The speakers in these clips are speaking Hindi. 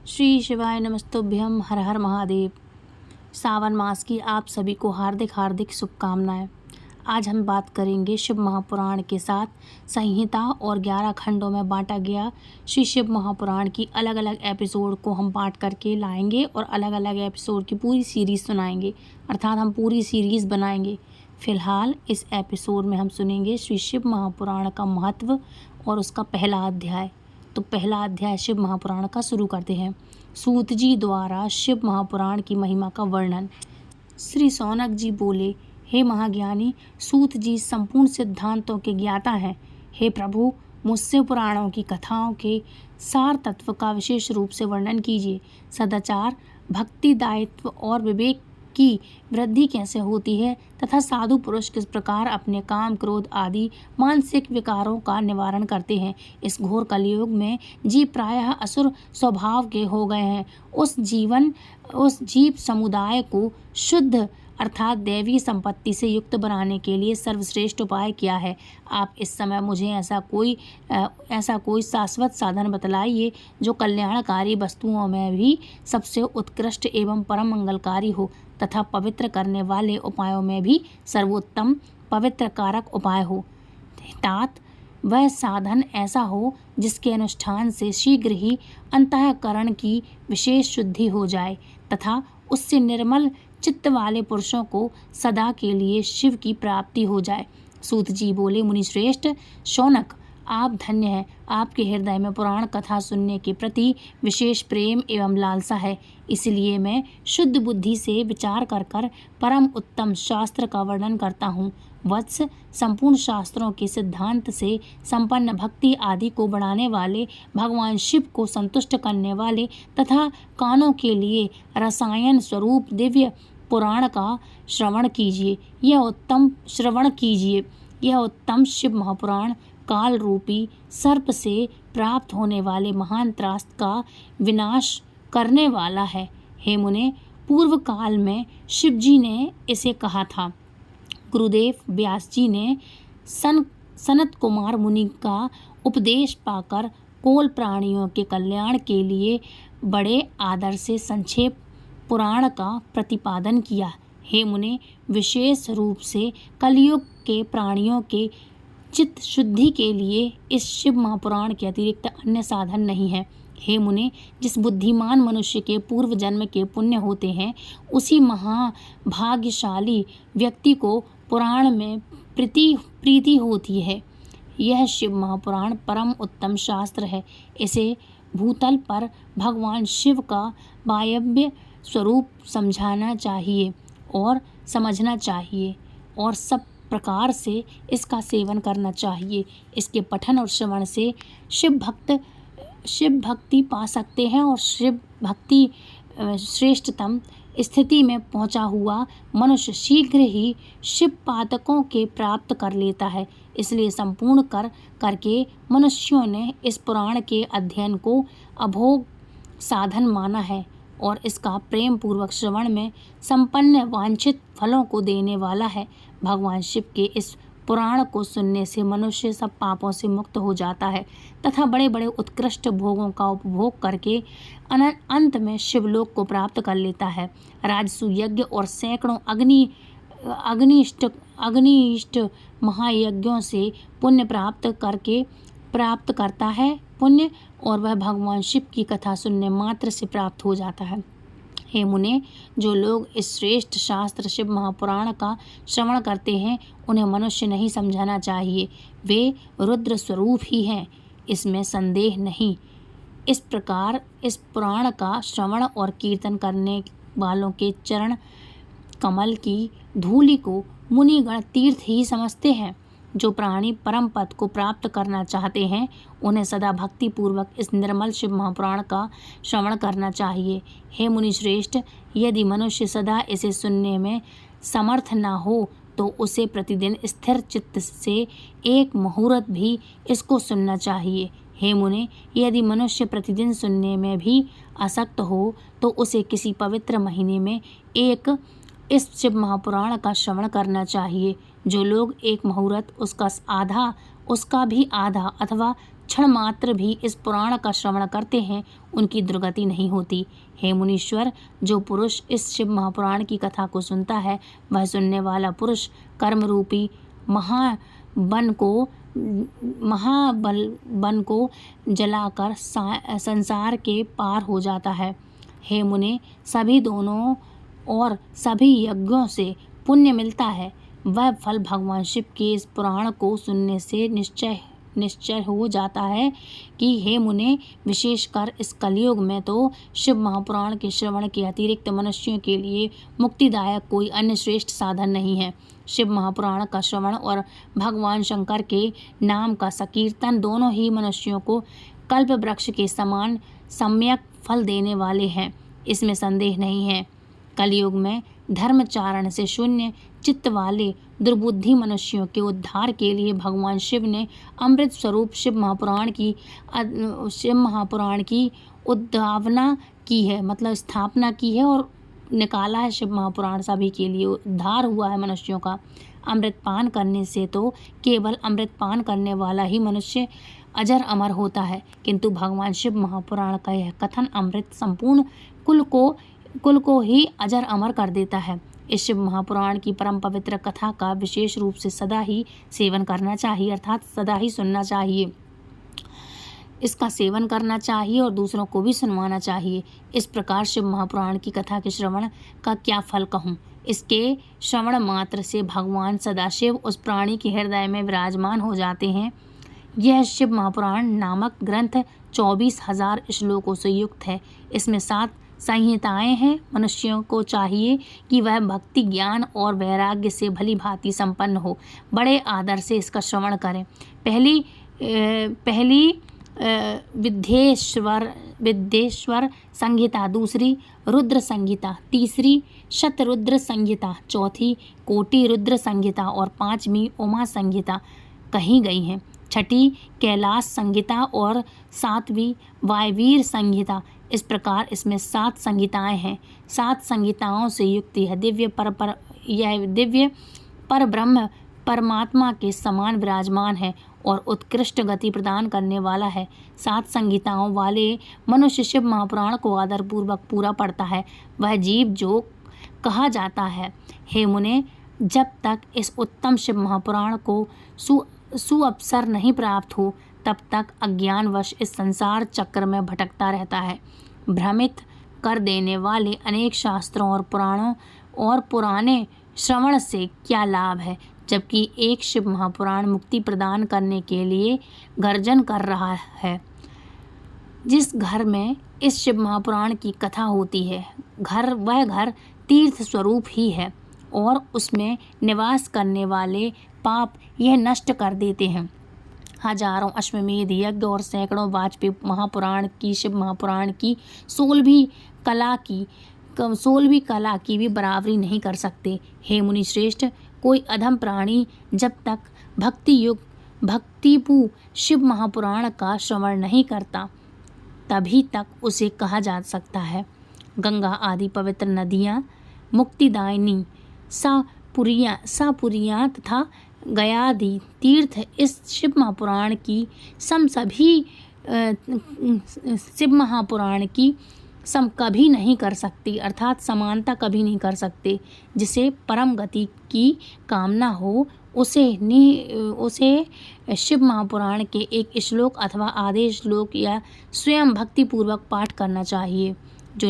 श्री शिवाय नमस्तुभ्यम। हर हर महादेव। सावन मास की आप सभी को हार्दिक हार्दिक शुभकामनाएं। आज हम बात करेंगे शिव महापुराण के साथ संहिता और 11 खंडों में बांटा गया श्री शिव महापुराण की अलग अलग एपिसोड को हम बांट करके लाएंगे और अलग अलग एपिसोड की पूरी सीरीज़ सुनाएंगे, अर्थात हम पूरी सीरीज़ बनाएंगे। फ़िलहाल इस एपिसोड में हम सुनेंगे श्री शिव महापुराण का महत्व और उसका पहला अध्याय। तो पहला अध्याय शिव महापुराण का शुरू करते हैं। सूत जी द्वारा शिव महापुराण की महिमा का वर्णन। श्री शौनक जी बोले, हे महाज्ञानी, सूत जी संपूर्ण सिद्धांतों के ज्ञाता हैं। हे प्रभु, मुझसे पुराणों की कथाओं के सार तत्व का विशेष रूप से वर्णन कीजिए। सदाचार, भक्ति, दायित्व और विवेक की वृद्धि कैसे होती है तथा साधु पुरुष किस प्रकार अपने काम, क्रोध आदि मानसिक विकारों का निवारण करते हैं। इस घोर कलयुग में जीव प्रायः असुर स्वभाव के हो गए हैं। उस जीव समुदाय को शुद्ध अर्थात दैवी संपत्ति से युक्त बनाने के लिए सर्वश्रेष्ठ उपाय क्या है? आप इस समय मुझे ऐसा कोई शाश्वत साधन बतलाइए जो कल्याणकारी वस्तुओं में भी सबसे उत्कृष्ट एवं परम मंगलकारी हो तथा पवित्र करने वाले उपायों में भी सर्वोत्तम पवित्र कारक उपाय हो। तात वह साधन ऐसा हो जिसके अनुष्ठान से शीघ्र ही अंतःकरण की विशेष शुद्धि हो जाए तथा उससे निर्मल चित्त वाले पुरुषों को सदा के लिए शिव की प्राप्ति हो जाए। सूत जी बोले, मुनिश्रेष्ठ शौनक, आप धन्य हैं। आपके हृदय में पुराण कथा सुनने के प्रति विशेष प्रेम एवं लालसा है। इसलिए मैं शुद्ध बुद्धि से विचार कर परम उत्तम शास्त्र का वर्णन करता हूँ। वत्स, संपूर्ण शास्त्रों के सिद्धांत से संपन्न भक्ति आदि को बढ़ाने वाले, भगवान शिव को संतुष्ट करने वाले तथा कानों के लिए रसायन स्वरूप दिव्य पुराण का श्रवण कीजिए। यह उत्तम शिव महापुराण काल रूपी सर्प से प्राप्त होने वाले महान त्रास्त का विनाश करने वाला है। हे मुने, पूर्व काल में शिव जी ने इसे कहा था। गुरुदेव व्यास जी ने सनत कुमार मुनि का उपदेश पाकर कोल प्राणियों के कल्याण के लिए बड़े आदर से संक्षेप पुराण का प्रतिपादन किया। हे मुने, विशेष रूप से कलयुग के प्राणियों के चित्त शुद्धि के लिए इस शिव महापुराण के अतिरिक्त अन्य साधन नहीं है। हे मुने, जिस बुद्धिमान मनुष्य के पूर्व जन्म के पुण्य होते हैं, उसी महाभाग्यशाली व्यक्ति को पुराण में प्रीति होती है। यह शिव महापुराण परम उत्तम शास्त्र है। इसे भूतल पर भगवान शिव का वायव्य स्वरूप समझना चाहिए और सब प्रकार से इसका सेवन करना चाहिए। इसके पठन और श्रवण से शिव भक्ति पा सकते हैं और शिव भक्ति श्रेष्ठतम स्थिति में पहुंचा हुआ मनुष्य शीघ्र ही शिव पादकों के प्राप्त कर लेता है। इसलिए संपूर्ण करके मनुष्यों ने इस पुराण के अध्ययन को अभोग साधन माना है और इसका प्रेम पूर्वक श्रवण में संपन्न वांछित फलों को देने वाला है। भगवान शिव के इस पुराण को सुनने से मनुष्य सब पापों से मुक्त हो जाता है तथा बड़े बड़े उत्कृष्ट भोगों का उपभोग करके अंत में शिवलोक को प्राप्त कर लेता है। राजसु यज्ञ और सैकड़ों अग्निष्ट महायज्ञों से पुण्य प्राप्त करता है पुण्य, और वह भगवान शिव की कथा सुनने मात्र से प्राप्त हो जाता है। हे मुने, जो लोग इस श्रेष्ठ शास्त्र शिव महापुराण का श्रवण करते हैं, उन्हें मनुष्य नहीं समझाना चाहिए। वे रुद्र स्वरूप ही हैं, इसमें संदेह नहीं। इस प्रकार इस पुराण का श्रवण और कीर्तन करने वालों के चरण कमल की धूलि को मुनिगण तीर्थ ही समझते हैं। जो प्राणी परम पद को प्राप्त करना चाहते हैं, उन्हें सदा भक्ति पूर्वक इस निर्मल शिव महापुराण का श्रवण करना चाहिए। हे मुनिश्रेष्ठ, यदि मनुष्य सदा इसे सुनने में समर्थ न हो तो उसे प्रतिदिन स्थिर चित्त से एक मुहूर्त भी इसको सुनना चाहिए। हे मुने, यदि मनुष्य प्रतिदिन सुनने में भी आसक्त हो तो उसे किसी पवित्र महीने में इस शिव महापुराण का श्रवण करना चाहिए। जो लोग एक मुहूर्त उसका भी आधा अथवा क्षण मात्र भी इस पुराण का श्रवण करते हैं उनकी दुर्गति नहीं होती। हे मुनीश्वर, जो पुरुष इस शिव महापुराण की कथा को सुनता है वह सुनने वाला पुरुष कर्मरूपी महाबन को जलाकर संसार के पार हो जाता है। हे मुने, सभी दोनों और सभी यज्ञों से पुण्य मिलता है। वह फल भगवान शिव के इस पुराण को सुनने से निश्चय हो जाता है कि हे मुने, विशेषकर इस कलयुग में तो शिव महापुराण के श्रवण के अतिरिक्त मनुष्यों के लिए मुक्तिदायक कोई अन्य श्रेष्ठ साधन नहीं है। शिव महापुराण का श्रवण और भगवान शंकर के नाम का संकीर्तन दोनों ही मनुष्यों को कल्प वृक्ष के समान सम्यक फल देने वाले हैं, इसमें संदेह नहीं है। कलयुग में धर्मचारण से शून्य चित्त वाले दुर्बुद्धि मनुष्यों के उद्धार के लिए भगवान शिव ने अमृत स्वरूप शिव महापुराण की उद्भावना की है, मतलब स्थापना की है और निकाला है। शिव महापुराण सभी के लिए उद्धार हुआ है मनुष्यों का। अमृत पान करने से तो केवल अमृत पान करने वाला ही मनुष्य अजर अमर होता है, किंतु भगवान शिव महापुराण का यह कथन अमृत संपूर्ण कुल को ही अजर अमर कर देता है। इस शिव महापुराण की परम पवित्र कथा का विशेष रूप से सदा ही सेवन करना चाहिए, अर्थात सदा ही सुनना चाहिए। इसका सेवन करना चाहिए और दूसरों को भी सुनवाना चाहिए। इस प्रकार शिव महापुराण की कथा के श्रवण का क्या फल कहूँ। इसके श्रवण मात्र से भगवान सदाशिव उस प्राणी के हृदय में विराजमान हो जाते हैं। यह शिव महापुराण नामक ग्रंथ 24,000 श्लोकों से युक्त है। इसमें 7 संहिताएं हैं। मनुष्यों को चाहिए कि वह भक्ति, ज्ञान और वैराग्य से भली भांति संपन्न हो। बड़े आदर से इसका श्रवण करें। पहली विद्येश्वर संहिता, दूसरी रुद्र संहिता, तीसरी शतरुद्र संहिता, चौथी कोटि रुद्र संहिता और 5वीं उमा संहिता कही गई हैं। छठी कैलाश संहिता और 7वीं वायवीर संहिता। इस प्रकार इसमें 7 संहिताएं हैं। 7 संहिताओं से युक्त यह दिव्य पर ब्रह्म परमात्मा के समान विराजमान है और उत्कृष्ट गति प्रदान करने वाला है। 7 संहिताओं वाले मनुष्य शिव महापुराण को आदरपूर्वक पूरा पढ़ता है। वह जीव जो कहा जाता है। हे मुने, जब तक इस उत्तम शिव महापुराण को सुअवसर नहीं प्राप्त हो तब तक अज्ञानवश इस संसार चक्र में भटकता रहता है। भ्रमित कर देने वाले अनेक शास्त्रों और पुराणों और पुराने श्रवण से क्या लाभ है, जबकि एक शिव महापुराण मुक्ति प्रदान करने के लिए गर्जन कर रहा है। जिस घर में इस शिव महापुराण की कथा होती है वह घर तीर्थ स्वरूप ही है और उसमें निवास करने वाले पाप यह नष्ट कर देते हैं। हजारों अश्वमेध यज्ञ और सैकड़ों वाजपेयी शिव महापुराण की 16वीं कला की भी बराबरी नहीं कर सकते। हे मुनि श्रेष्ठ, कोई अधम प्राणी जब तक भक्तिपू शिव महापुराण का श्रवण नहीं करता तभी तक उसे कहा जा सकता है। गंगा आदि पवित्र नदियाँ, मुक्तिदायिनी सापुरियाँ तथा गयादि तीर्थ इस शिव महापुराण की सम कभी नहीं कर सकती, अर्थात समानता कभी नहीं कर सकते। जिसे परम गति की कामना हो उसे शिव महापुराण के एक श्लोक अथवा आधे श्लोक या स्वयं भक्तिपूर्वक पाठ करना चाहिए। जो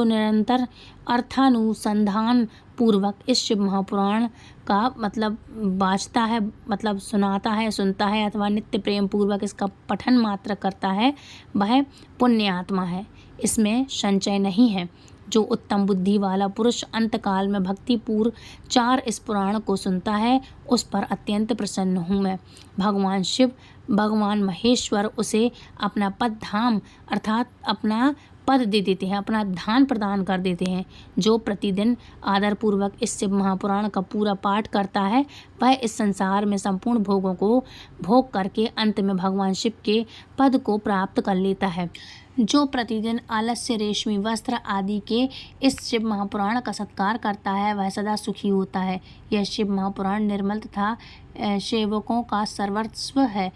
निरंतर अर्थानुसंधान पूर्वक इस शिव महापुराण का मतलब वाचता है, मतलब सुनाता है, सुनता है अथवा नित्य प्रेम पूर्वक इसका पठन मात्र करता है, वह पुण्य आत्मा है। इसमें संचय नहीं है। जो उत्तम बुद्धि वाला पुरुष अंतकाल में भक्तिपूर्व 4 इस पुराण को सुनता है उस पर अत्यंत प्रसन्न हूँ मैं। भगवान शिव, भगवान महेश्वर उसे अपना पद धाम अर्थात अपना पद दे देते हैं, अपना धान प्रदान कर देते हैं। जो प्रतिदिन आदरपूर्वक इस शिव महापुराण का पूरा पाठ करता है वह इस संसार में संपूर्ण भोगों को भोग करके अंत में भगवान शिव के पद को प्राप्त कर लेता है। जो प्रतिदिन आलस्य, रेशमी वस्त्र आदि के इस शिव महापुराण का सत्कार करता है वह सदा सुखी होता है। यह शिव महापुराण निर्मल तथा सेवकों का सर्वस्व है।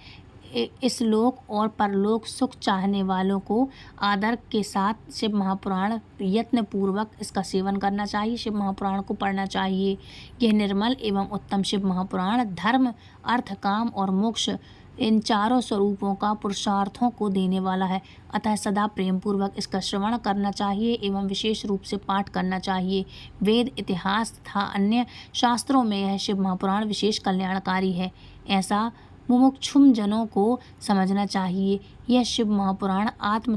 इस लोक और परलोक सुख चाहने वालों को आदर के साथ शिव महापुराण यत्न पूर्वक इसका सेवन करना चाहिए, शिव महापुराण को पढ़ना चाहिए। यह निर्मल एवं उत्तम शिव महापुराण धर्म, अर्थ, काम और मोक्ष इन चारों स्वरूपों का पुरुषार्थों को देने वाला है। अतः सदा प्रेम पूर्वक इसका श्रवण करना चाहिए एवं विशेष रूप से पाठ करना चाहिए। वेद, इतिहास तथा अन्य शास्त्रों में यह शिव महापुराण विशेष कल्याणकारी है, ऐसा मुमुक्षुम जनों को समझना चाहिए। यह शिव महापुराण आत्म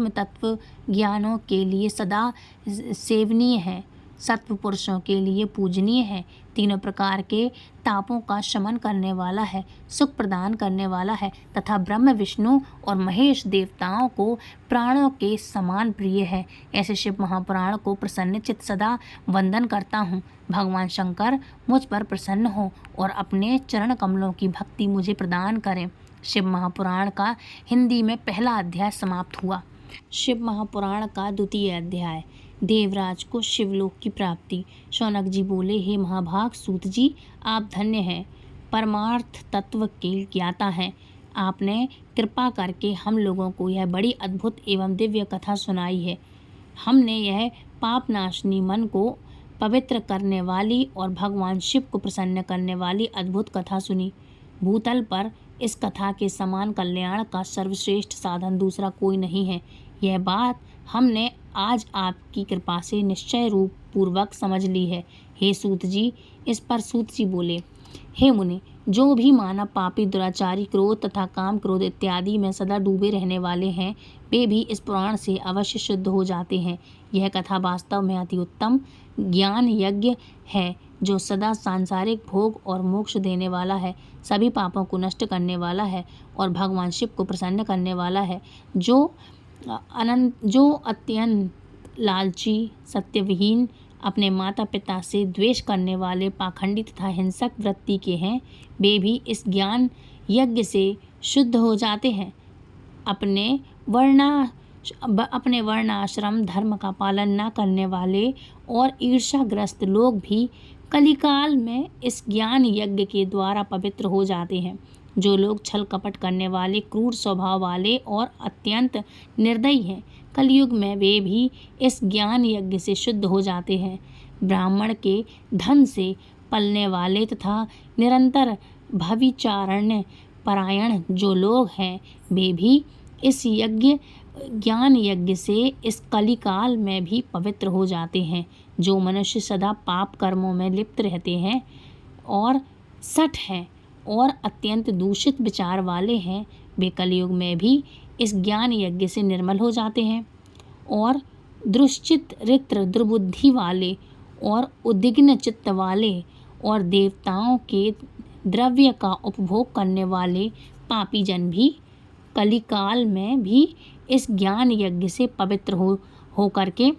तत्व ज्ञानों के लिए सदा सेवनीय है, सत्व पुरुषों के लिए पूजनीय है, तीनों प्रकार के तापों का शमन करने वाला है, सुख प्रदान करने वाला है तथा ब्रह्म, विष्णु और महेश देवताओं को प्राणों के समान प्रिय है। ऐसे शिव महापुराण को प्रसन्न चित्त सदा वंदन करता हूँ। भगवान शंकर मुझ पर प्रसन्न हो और अपने चरण कमलों की भक्ति मुझे प्रदान करें। शिव महापुराण का हिंदी में पहला अध्याय समाप्त हुआ। शिव महापुराण का द्वितीय अध्याय। देवराज को शिवलोक की प्राप्ति। शौनक जी बोले, हे महाभाग सूत जी, आप धन्य हैं, परमार्थ तत्व के ज्ञाता हैं। आपने कृपा करके हम लोगों को यह बड़ी अद्भुत एवं दिव्य कथा सुनाई है। हमने यह पापनाशनी, मन को पवित्र करने वाली और भगवान शिव को प्रसन्न करने वाली अद्भुत कथा सुनी। भूतल पर इस कथा के समान कल्याण का सर्वश्रेष्ठ साधन दूसरा कोई नहीं है। यह बात हमने आज आपकी कृपा से निश्चय रूप पूर्वक समझ ली है। हे सूत जी, इस पर सूत जी बोले, हे मुनि, जो भी मानव पापी, दुराचारी, क्रोध तथा काम क्रोध इत्यादि में सदा डूबे रहने वाले हैं, वे भी इस पुराण से अवश्य शुद्ध हो जाते हैं। यह कथा वास्तव में अति उत्तम ज्ञान यज्ञ है, जो सदा सांसारिक भोग और मोक्ष देने वाला है, सभी पापों को नष्ट करने वाला है और भगवान शिव को प्रसन्न करने वाला है। जो अत्यंत लालची, सत्यविहीन, अपने माता पिता से द्वेष करने वाले, पाखंडी तथा हिंसक वृत्ति के हैं, वे भी इस ज्ञान यज्ञ से शुद्ध हो जाते हैं। अपने वर्णाश्रम धर्म का पालन न करने वाले और ईर्ष्याग्रस्त लोग भी कलिकाल में इस ज्ञान यज्ञ के द्वारा पवित्र हो जाते हैं। जो लोग छल कपट करने वाले, क्रूर स्वभाव वाले और अत्यंत निर्दयी हैं, कलयुग में वे भी इस ज्ञान यज्ञ से शुद्ध हो जाते हैं। ब्राह्मण के धन से पलने वाले तथा निरंतर भविचारण्य परायण जो लोग हैं, वे भी इस ज्ञान यज्ञ से इस कलिकाल में भी पवित्र हो जाते हैं। जो मनुष्य सदा पाप कर्मों में लिप्त रहते हैं और सठ हैं और अत्यंत दूषित विचार वाले हैं, वे कलयुग में भी इस ज्ञान यज्ञ से निर्मल हो जाते हैं। और दुश्चित, रिक्त, दुर्बुद्धि वाले और उद्विग्न चित्त वाले और देवताओं के द्रव्य का उपभोग करने वाले पापी जन भी कलिकाल में भी इस ज्ञान यज्ञ से पवित्र हो करके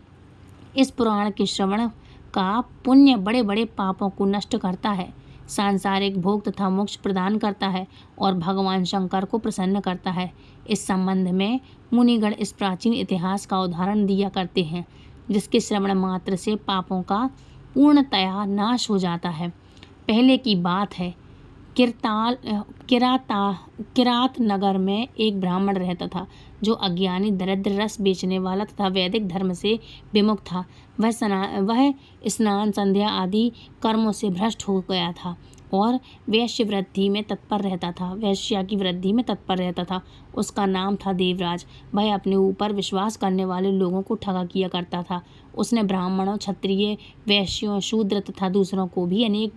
इस पुराण के श्रवण का पुण्य बड़े बड़े पापों को नष्ट करता है, सांसारिक भोग तथा मोक्ष प्रदान करता है और भगवान शंकर को प्रसन्न करता है। इस संबंध में मुनिगण इस प्राचीन इतिहास का उदाहरण दिया करते हैं, जिसके श्रवण मात्र से पापों का पूर्णतया नाश हो जाता है। पहले की बात है, किरात नगर में एक ब्राह्मण रहता था, जो अज्ञानी, दरिद्र, रस बेचने वाला तथा वैदिक धर्म से विमुख था। वह स्नान, संध्या आदि कर्मों से भ्रष्ट हो गया था और वैश्या की वृद्धि में तत्पर रहता था। उसका नाम था देवराज। वह अपने ऊपर विश्वास करने वाले लोगों को ठगा किया करता था। उसने ब्राह्मणों, क्षत्रिय, वैश्यों, शूद्र तथा दूसरों को भी अनेक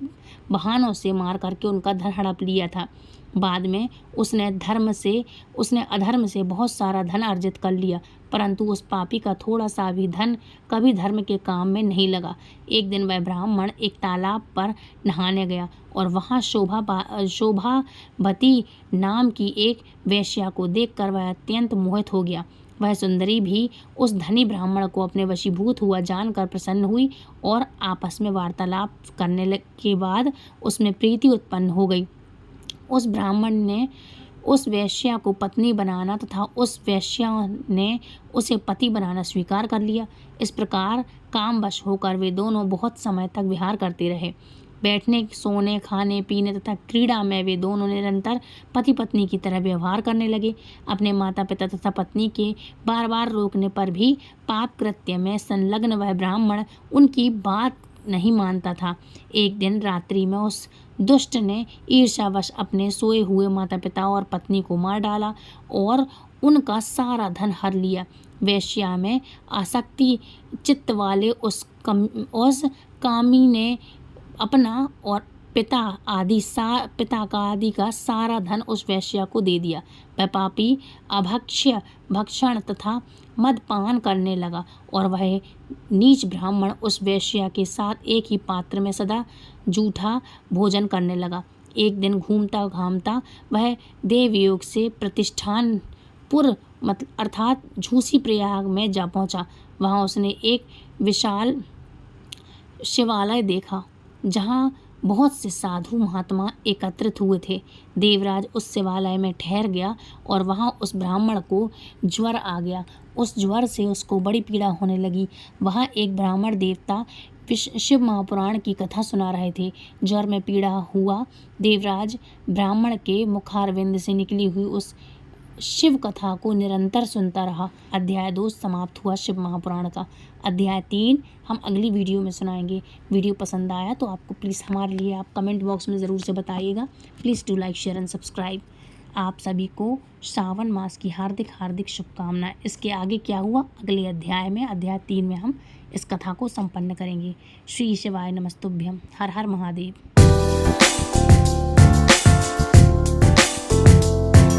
बहानों से मार करके उनका धन हड़प लिया था। बाद में उसने अधर्म से बहुत सारा धन अर्जित कर लिया, परंतु उस पापी का थोड़ा सा भी धन कभी धर्म के काम में नहीं लगा। एक दिन वह ब्राह्मण एक तालाब पर नहाने गया और वहाँ शोभावती नाम की एक वेश्या को देखकर वह अत्यंत मोहित हो गया। वह सुंदरी भी उस धनी ब्राह्मण को अपने वशीभूत हुआ जानकर प्रसन्न हुई और आपस में वार्तालाप करने के बाद उसमें प्रीति उत्पन्न हो गई। उस ब्राह्मण ने उस वेश्या को पत्नी बनाना तथा उस वेश्या ने उसे पति बनाना स्वीकार कर लिया। इस प्रकार कामवश होकर वे दोनों बहुत समय तक विहार करते रहे। बैठने, सोने, खाने पीने तथा क्रीड़ा में वे दोनों निरंतर पति पत्नी की तरह व्यवहार करने लगे। अपने माता पिता तथा पत्नी के बार बार रोकने पर भी पाप कृत्य में संलग्न वह ब्राह्मण उनकी बात नहीं मानता था। एक दिन रात्रि में उस दुष्ट ने ईर्ष्यावश अपने सोए हुए माता पिता और पत्नी को मार डाला और उनका सारा धन हर लिया। वेश्या में आसक्ति चित्त वाले उस कामी ने अपना और पिता का आदि का सारा धन उस वेश्या को दे दिया। वह पापी अभक्ष्य भक्षण तथा मदपान करने लगा और वह नीच ब्राह्मण उस वेश्या के साथ एक ही पात्र में सदा जूठा भोजन करने लगा। एक दिन घूमता घामता वह देवयोग से प्रतिष्ठानपुर अर्थात झूसी प्रयाग में जा पहुंचा। वहां उसने एक विशाल शिवालय देखा जहाँ बहुत से साधु महात्मा एकत्रित हुए थे। देवराज उस शिवालय में ठहर गया और वहाँ उस ब्राह्मण को ज्वर आ गया। उस ज्वर से उसको बड़ी पीड़ा होने लगी। वहाँ एक ब्राह्मण देवता शिव महापुराण की कथा सुना रहे थे। ज्वर में पीड़ा हुआ देवराज ब्राह्मण के मुखारविंद से निकली हुई उस शिव कथा को निरंतर सुनता रहा। अध्याय 2 समाप्त हुआ शिव महापुराण का। अध्याय 3 हम अगली वीडियो में सुनाएंगे। वीडियो पसंद आया तो आपको प्लीज़ हमारे लिए आप कमेंट बॉक्स में ज़रूर से बताइएगा। Please do like share and subscribe. आप सभी को सावन मास की हार्दिक हार्दिक शुभकामनाएं। इसके आगे क्या हुआ अगले अध्याय में, अध्याय 3 में हम इस कथा को संपन्न करेंगे। श्री शिवाय नमस्तुभ्यम। हर हर महादेव।